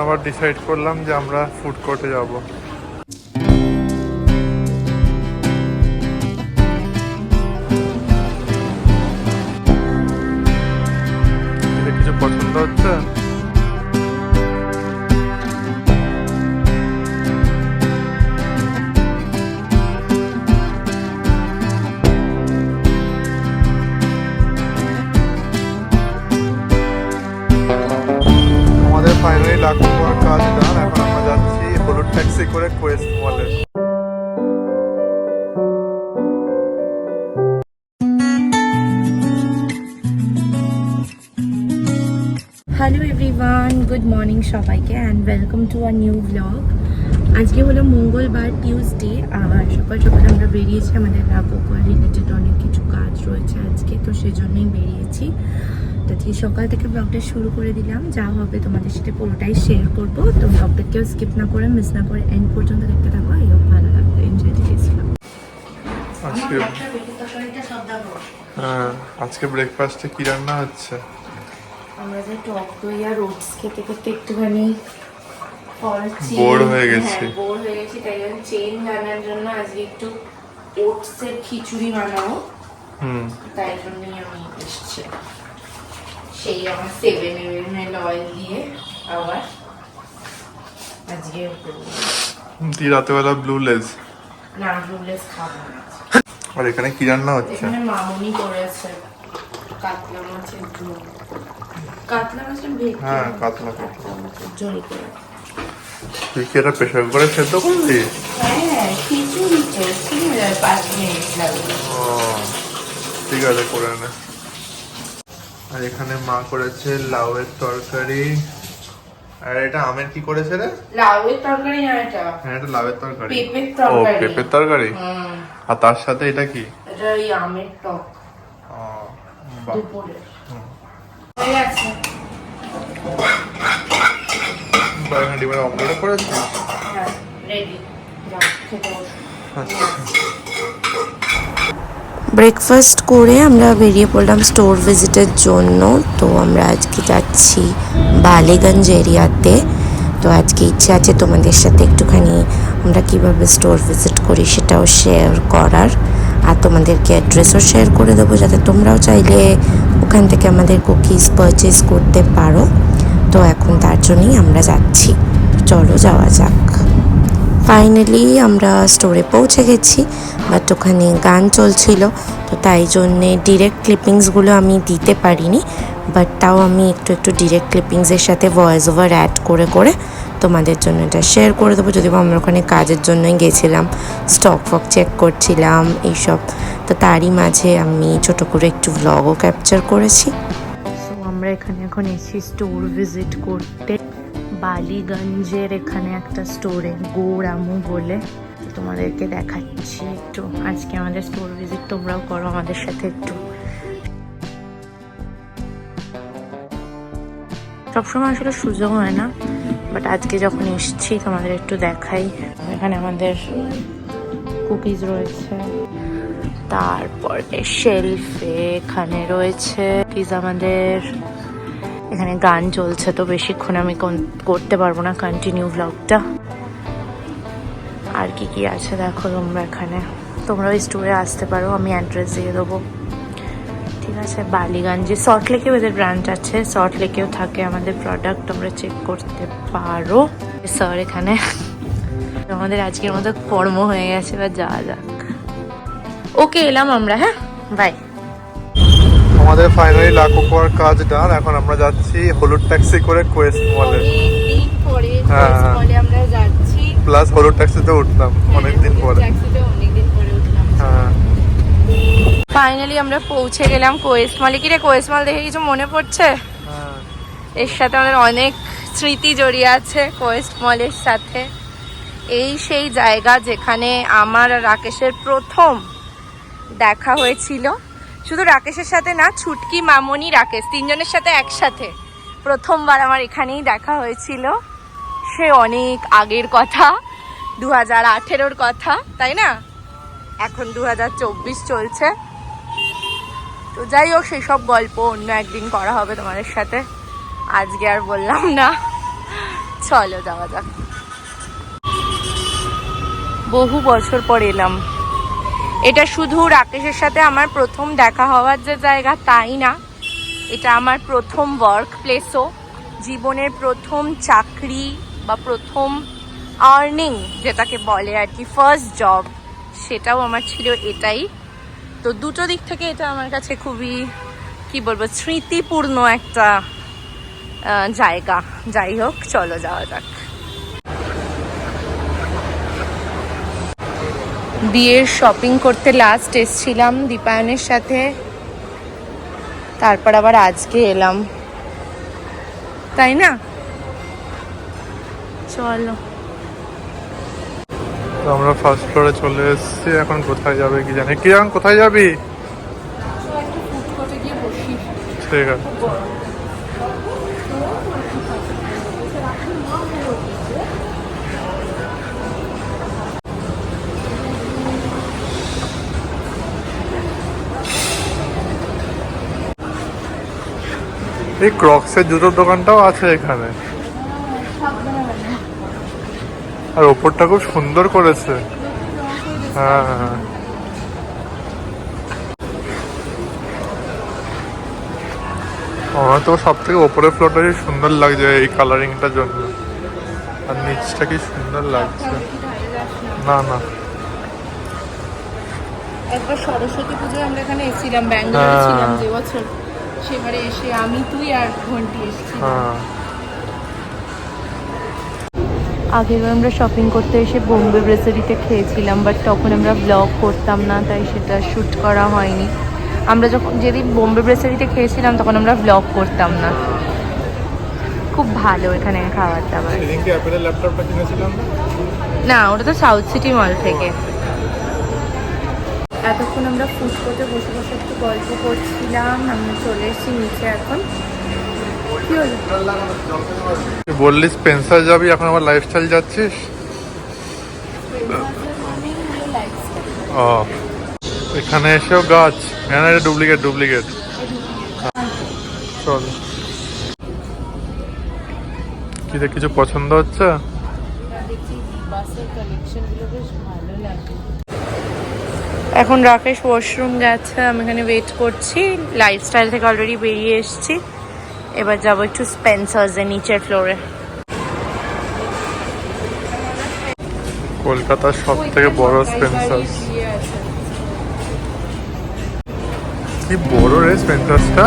আবার ডিসাইড করলাম যে আমরা ফুড কোর্টে যাব। কিছু পছন্দ হচ্ছে? আমাদের ফাইনালি লাখো পাওয়ার কাজ ডান। এখন আমরা যাচ্ছি হলুদ ট্যাক্সি করে কোয়েস্ট মলে। হ্যালো এভরিওয়ান, গুড মর্নিং সবাইকে and welcome to a new blog. আজকে হলো মঙ্গলবার, টিউসডে। আর সকাল সকাল আমরা বেরিয়েছি, আমাদের লাভোকোয়া রিলেটেড অনেক কিছু কাজ রয়েছে আজকে, তো সেজন্যই বেরিয়েছি। তো আজকে সকাল থেকে ব্লগটা শুরু করে দিলাম, যা হবে তোমাদের সাথে পুরোটাই শেয়ার করবো। তো ব্লগটা কেউ স্কিপ না করে, মিস না করে এন্ড পর্যন্ত দেখতে থাকো। এই হোক ভালো লাগবে, এনজয় দিয়েছিলাম। আজকে ব্রেকফাস্টে কি রান্না হচ্ছে? আমরা যে টক দই আর ওটস খেতে খেতে একটুখানি বোর হয়ে গেছি। বোর হয়ে গেছি, তাই জন্য চেঞ্জ আনার জন্য আজকে একটু ওটসের খিচুড়ি বানাবো। তাই জন্যই আমি এসেছি। সেই আমার 7 অয়েল দিয়ে আবার আজকে রাতেবেলা ব্লু লেজ। না, ব্লু লেজ খাবো না। আর এখানে কি রান্না হচ্ছে? এখানে মামুনি করেছে কাতলা মাছের ঝোল। কাতলা মাছের ভেতরে, হ্যাঁ, কাতলা মাছের ঝোল করে। তুই কি এটা প্রেশার করে সেদ্ধ করলি? হ্যাঁ, খিচুড়ি তো 5 মিনিট লাগবে। ও ঠিক আছে, করে নে। আর এখানে মা করেছে লাউয়ের তরকারি। আর এটা আমের কি করেছে রে? লাউয়ের তরকারি না এটা। হ্যাঁ, এটা লাউয়ের তরকারি। পেঁপের ও, তরকারি। পেঁপের তরকারি। আর তার সাথে এটা কি? এটা ওই আমের টক। ও বাহ। দুপুরে হয়ে গেছে। বাইরে ডিমের অমলেট করেছে। হ্যাঁ, রেডি। যাও খেতে বসো। আচ্ছা। ব্রেকফাস্ট করে আমরা বেরিয়ে পড়লাম স্টোর ভিজিটের জন্য। তো আমরা আজকে যাচ্ছি বালিগঞ্জ এরিয়াতে। তো আজকে ইচ্ছে আছে তোমাদের সাথে একটুখানি আমরা কিভাবে স্টোর ভিজিট করি সেটাও শেয়ার করার, আর তোমাদেরকে অ্যাড্রেসও শেয়ার করে দেবো, যাতে তোমরাও চাইলে ওখান থেকে আমাদের কুকিজ পারচেস করতে পারো। তো এখন তার জন্যই আমরা যাচ্ছি। চলো যাওয়া যাক। ফাইনালি আমরা স্টোরে পৌঁছে গেছি, বাট ওখানে গান চলছিল, তো তাই জন্যে ডিরেক্ট ক্লিপিংসগুলো আমি দিতে পারিনি। বাট তাও আমি একটু একটু ডিরেক্ট ক্লিপিংসের সাথে ভয়েস ওভার অ্যাড করে করে তোমাদের জন্য এটা শেয়ার করে দেবো। যদিও আমরা ওখানে কাজের জন্যই গেছিলাম, স্টক ফক চেক করছিলাম এইসব, তো তারই মাঝে আমি ছোট করে একটু ভ্লগও ক্যাপচার করেছি। সো আমরা এখানে এখন এসেছি স্টোর ভিজিট করতে। বালিগঞ্জের এখানে একটা স্টোরে গৌরামু বলে, তোমাদেরকে দেখাচ্ছি একটু। আজকে আমাদের স্টোর ভিজিট তোমরাও করো আমাদের সাথে একটু। সবসময় আসলে সুযোগ হয় না, বাট আজকে যখন এসছি তোমাদের একটু দেখাই। এখানে আমাদের কুকিজ রয়েছে, তারপরে শেলফে এখানে রয়েছে কুকিজ আমাদের। এখানে গান চলছে, তো বেশিক্ষণ আমি করতে পারবো না কন্টিনিউ ভ্লগটা। আর কি কি আছে দেখো তোমরা এখানে। তোমরা ওই স্টোরে আসতে পারো, আমি অ্যাড্রেস দিয়ে দেবো, ঠিক আছে। বালিগঞ্জে সল্টলেকেও এদের ব্রাঞ্চ আছে, সল্টলেকেও থাকে আমাদের প্রোডাক্ট, তোমরা চেক করতে পারো। স্যার এখানে আমাদের আজকের মতো কর্ম হয়ে গেছে, বা যাওয়া যাক। ওকে, এলাম আমরা। হ্যাঁ, বাই। আমাদের ফাইনালি লাখো পাওয়ার কাজ ডান। এখন আমরা যাচ্ছি হলুদ ট্যাক্সি করে কোয়েস্ট মলে। অনেকদিন পরে কোয়েস্ট মলে আমরা যাচ্ছি, প্লাস হলুদ ট্যাক্সিতে উঠলাম অনেকদিন পরে। হ্যাঁ, ফাইনালি আমরা পৌঁছে গেলাম কোয়েস্ট মলে। কি রে, কোয়েস্ট মল দেখে কিছু মনে পড়ছে? এর সাথে আমাদের অনেক স্মৃতি জড়িয়ে আছে কোয়েস্ট মলের সাথে। এই সেই জায়গা যেখানে আমার আর রাকেশের প্রথম দেখা হয়েছিল। শুধু রাকেশের সাথে না, ছুটকি, মামনি, রাকেশ তিনজনের সাথে একসাথে প্রথমবার আমার এখানেই দেখা হয়েছিল। সে অনেক আগের কথা, 2018-র কথা, তাই না? এখন 2024 চলছে। তো যাই হোক, সেই সব গল্প অন্য একদিন করা হবে তোমাদের সাথে, আজকে আর বললাম না। চলো যাওয়া যাক। বহু বছর পর এলাম। এটা শুধু রাকেশের সাথে আমার প্রথম দেখা হওয়ার যে জায়গা তাই না, এটা আমার প্রথম ওয়ার্ক প্লেসও, জীবনের প্রথম চাকরি বা প্রথম আর্নিং যেটাকে বলে আর কি, ফার্স্ট জব, সেটাও আমার ছিল এটাই। তো দুটো দিক থেকে এটা আমার কাছে খুবই কি বলবো স্মৃতিপূর্ণ একটা জায়গা। যাই হোক, চলো যাওয়া যাক। বিয়ের শপিং করতে লাস্ট এসছিলাম দীপায়নের সাথে, তারপর আবার আজকে এলাম, তাই না? চলো। তো আমরা ফার্স্ট ফ্লোরে চলে এসেছি, এখন কোথায় যাবে কি জানি। কিরণ কোথায় যাবি? ঠিক আছে। এই ক্রক্সের জুতোর দোকানটাও আছে এখানে, আর ওপরটা খুব সুন্দর করেছে। হ্যাঁ হ্যাঁ, আমার তো সব থেকে ওপরের ফ্লোরটা কি সুন্দর লাগছে এই কালারিংটার জন্য, আর নিচটা কি সুন্দর লাগছে। না না, একবার সরস্বতী পুজোয় আমরা এখানে এসেছিলাম, ব্যাঙ্গালোরে ছিলাম যে বছর, সেবারে এসে আমি তুই আর ঘন্টি এসেছিলাম। হ্যাঁ আগেরবার আমরা শপিং করতে এসে বোম্বে ব্রেসারিতে খেয়েছিলাম, বাট তখন আমরা ব্লগ করতাম না, তাই সেটা শ্যুট করা হয়নি। আমরা যখন যেদিন বোম্বে ব্রেসারিতে খেয়েছিলাম তখন আমরা ব্লগ করতাম না। খুব ভালো এখানে খাবার দাবার। সেদিনকে অ্যাপেলের ল্যাপটপটা কিনেছিলাম না, ওটা তো সাউথ সিটি মল থেকে। এতক্ষণ আমরা ফুড কোর্টে বসে বসে একটু গল্প করছিলাম, আমরা চলে এসেছি নিচে এখন। কি হলো? বললি স্পেন্সার যাবি, এখন আবার লাইফস্টাইল যাচ্ছিস? ও, এখানে এসেও গাছ, হ্যাঁ এটা ডুপ্লিকেট ডুপ্লিকেট। চল, কি দেখ কিছু পছন্দ হচ্ছে? এখন রাকেশ ওয়াশরুম গেছে, আমি এখানে ওয়েট করছি। লাইফস্টাইল থেকে অলরেডি বেরিয়ে এসেছি, এবার যাবো একটু স্পেন্সার্সে নিচের ফ্লোরে। কলকাতার সব থেকে বড় স্পেন্সার্স। কি বড় রে স্পেন্সার্সটা।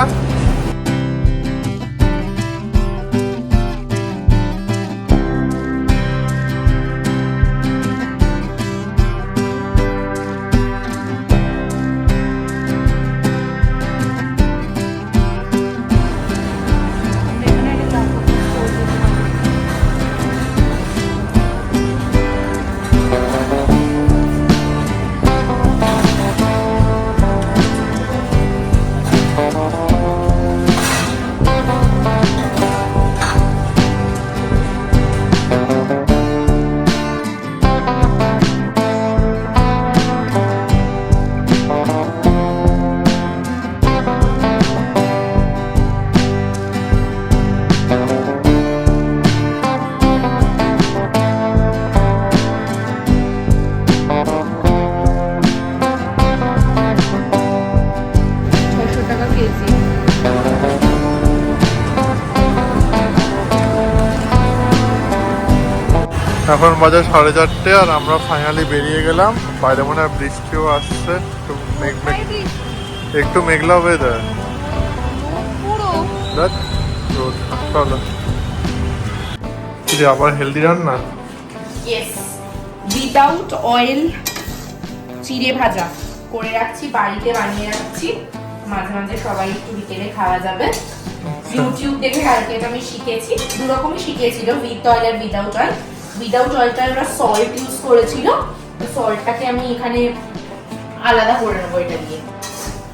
এখন বাজে 4:30 আর আমরা ফাইনালি বেরিয়ে গেলাম। বাইরে মনে হয় বৃষ্টিও আসছে, একটু মেঘলা ওয়েদার। চলো, আবার হেলদি রান্না। উইদাউট অয়েল চিড়ে ভাজা করে রাখছি, বাড়িতে বানিয়ে রাখছি, মাঝে মাঝে সবাই একটু বিকেলে খাওয়া যাবে। ইউটিউব দেখে কালকে এটা আমি শিখেছি, দু রকমই শিখেছিল, উইথ অয়েল আর উইদাউট অয়েল। উইদাউট অয়েলটা ওরা সল্ট ইউজ করেছিল, তো সল্টটাকে আমি এখানে আলাদা করে নেবো এটা দিয়ে।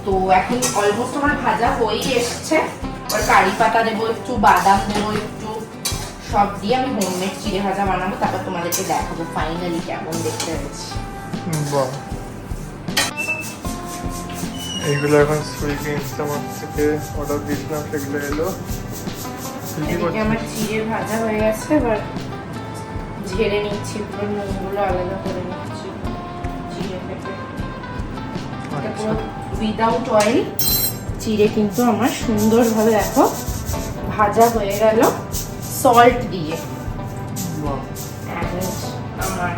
তো এখন অলমোস্ট আমার ভাজা হয়েই এসছে, আর কারি পাতা দেবো একটু, বাদাম দেবো একটু, সব দিয়ে আমি হোমমেড চিড়ে ভাজা বানাবো, তারপর তোমাদেরকে দেখাবো ফাইনালি কেমন দেখতে হয়েছে। বাহ, এইগুলো এখন সুইগি ইনস্টামার্ট থেকে অর্ডার দিয়েছিলাম, সেগুলো এলো। তুই কি এদিকে করছিস? আমার চিড়ে ভাজা হয়ে গেছে, এবার ঝেড়ে নিচ্ছি, পুরো নুনগুলো আলাদা করে নিচ্ছি চিড়ে থেকে। এটা পুরো উইদাউট অয়েল চিড়ে কিন্তু আমার সুন্দরভাবে দেখো ভাজা হয়ে গেল সল্ট দিয়ে। বাহ, And আমার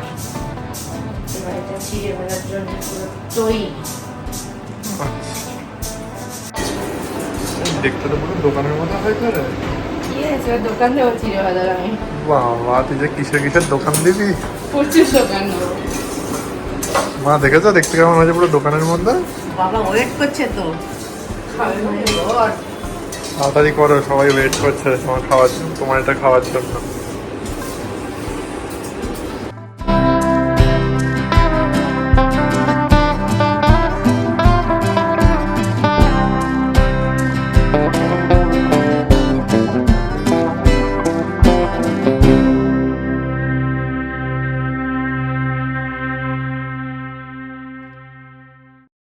এবার এটা চিড়ে ভাজার জন্য পুরো তৈরি। দেখতে তো পুরো দোকানের মতো হয়েছে রে। ঠিক আছে, এবার দোকান দেবো চিড়ে ভাজার আমি, বাবা, তুই যে কিসের কিসের দোকান দিবি। প্রচুর দোকান দেবো। মা দেখেছো দেখতে কেমন হয়েছে পুরো দোকানের মধ্যে? বাবা ওয়েট করছে তো। খাবে মানে বল। তাড়াতাড়ি করো, সবাই ওয়েট করছে তোমার খাওয়ার জন্য, তোমার এটা খাওয়ার জন্য।